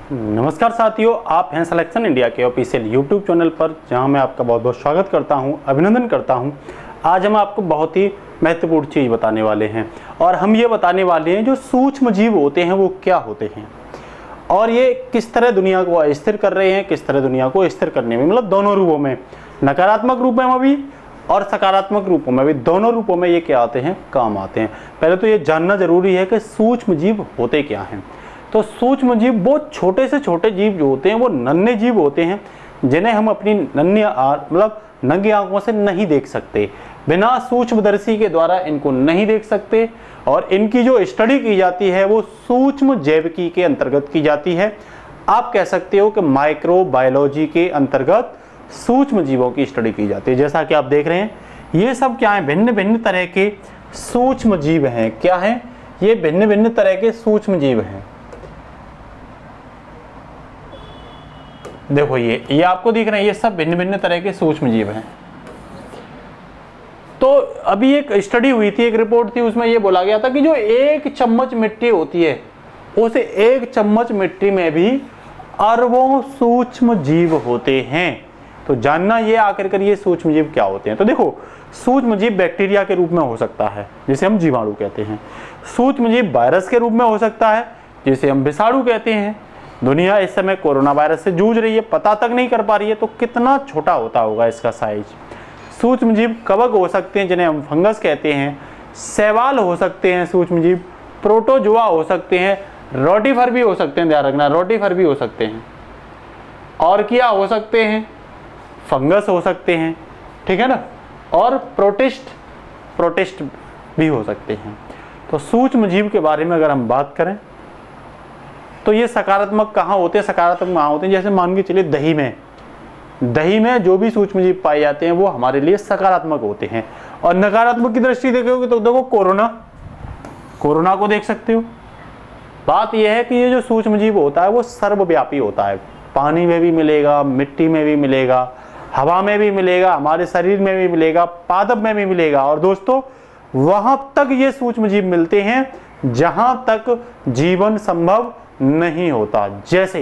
नमस्कार साथियों, आप हैं सिलेक्शन इंडिया के ऑफिशियल यूट्यूब चैनल पर, जहां मैं आपका बहुत बहुत स्वागत करता हूं, अभिनंदन करता हूं। आज हम आपको बहुत ही महत्वपूर्ण चीज़ बताने वाले हैं और हम ये बताने वाले हैं जो सूक्ष्म जीव होते हैं वो क्या होते हैं और ये किस तरह दुनिया को अस्थिर कर रहे हैं, किस तरह दुनिया को स्थिर करने में, मतलब दोनों रूपों में, नकारात्मक रूप में भी और सकारात्मक रूपों में भी, दोनों रूपों में ये क्या आते हैं, काम आते हैं। पहले तो ये जानना जरूरी है कि सूक्ष्म जीव होते क्या हैं। तो सूक्ष्म जीव बहुत छोटे से छोटे जीव जो होते हैं वो नन्हे जीव होते हैं, जिन्हें हम अपनी नंगी आंखों से नहीं देख सकते, बिना सूक्ष्मदर्शी के द्वारा इनको नहीं देख सकते। और इनकी जो स्टडी की जाती है वो सूक्ष्म जैविकी के अंतर्गत की जाती है। आप कह सकते हो कि माइक्रोबायोलॉजी के अंतर्गत सूक्ष्म जीवों की स्टडी की जाती है। जैसा कि आप देख रहे हैं, ये सब क्या है, भिन्न भिन्न तरह के सूक्ष्म जीव हैं। क्या है ये? भिन्न भिन्न तरह के सूक्ष्म जीव हैं। देखो ये आपको दिख रहे हैं, ये सब भिन्न भिन्न तरह के सूक्ष्म जीव हैं। तो अभी एक स्टडी हुई थी, एक रिपोर्ट थी, उसमें ये बोला गया था कि जो एक चम्मच मिट्टी होती है, उस एक चम्मच मिट्टी में भी अरबों सूक्ष्म जीव होते हैं। तो जानना ये आखिरकार ये सूक्ष्म जीव क्या होते हैं। तो देखो, सूक्ष्म जीव बैक्टीरिया के रूप में हो सकता है, जिसे हम जीवाणु कहते हैं। सूक्ष्म जीव वायरस के रूप में हो सकता है, जिसे हम विषाणु कहते हैं। दुनिया इस समय कोरोना वायरस से जूझ रही है, पता तक नहीं कर पा रही है, तो कितना छोटा होता होगा इसका साइज। सूक्ष्म जीव कवक हो सकते हैं, जिन्हें हम फंगस कहते हैं। शैवाल हो सकते हैं सूक्ष्म जीव। प्रोटोजोआ हो सकते हैं। रोटिफर भी हो सकते हैं, ध्यान रखना, रोटिफर भी हो सकते हैं। ऑर्किया हो सकते हैं, फंगस हो सकते हैं, ठीक है ना। और प्रोटिस्ट भी हो सकते हैं। तो सूक्ष्म जीव के बारे में अगर हम बात करें तो ये सकारात्मक कहाँ होते हैं, सकारात्मक कहाँ होते हैं। जैसे मान के चलिए दही में जो भी सूक्ष्म जीव पाए जाते हैं वो हमारे लिए सकारात्मक होते हैं। और नकारात्मक की दृष्टि देखोगे तो देखो कोरोना को देख सकते हो। बात यह है कि ये जो सूक्ष्म जीव होता है वो सर्वव्यापी होता है। पानी में भी मिलेगा, मिट्टी में भी मिलेगा, हवा में भी मिलेगा, हमारे शरीर में भी मिलेगा, पादप में भी मिलेगा। और दोस्तों, वहां तक ये सूक्ष्म जीव मिलते हैं जहां तक जीवन संभव नहीं होता। जैसे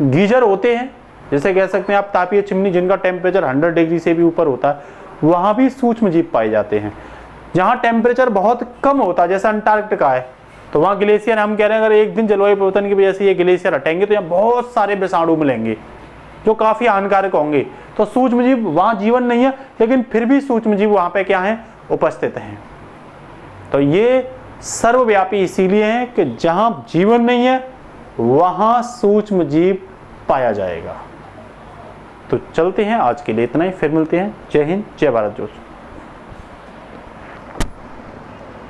गीजर होते हैं, जैसे कह सकते हैं आप तापीय चिमनी, जिनका टेम्परेचर 100 डिग्री से भी ऊपर होता है, वहां भी सूक्ष्म जीव पाए जाते हैं। जहां टेम्परेचर बहुत कम होता है, जैसे अंटार्कटिका है, तो वहां ग्लेशियर, हम कह रहे हैं अगर एक दिन जलवायु परिवर्तन की वजह से ये ग्लेशियर हटेंगे तो यहाँ बहुत सारे विषाणु मिलेंगे जो काफी हानिकारक होंगे। तो सूक्ष्म जीव, वहां जीवन नहीं है लेकिन फिर भी सूक्ष्म जीव वहां पे क्या है, उपस्थित हैं। तो ये सर्वव्यापी इसीलिए है कि जहां जीवन नहीं है वहां सूक्ष्म जीव पाया जाएगा। तो चलते हैं, आज के लिए इतना ही, फिर मिलते हैं। जय हिंद, जय भारत दोस्तों।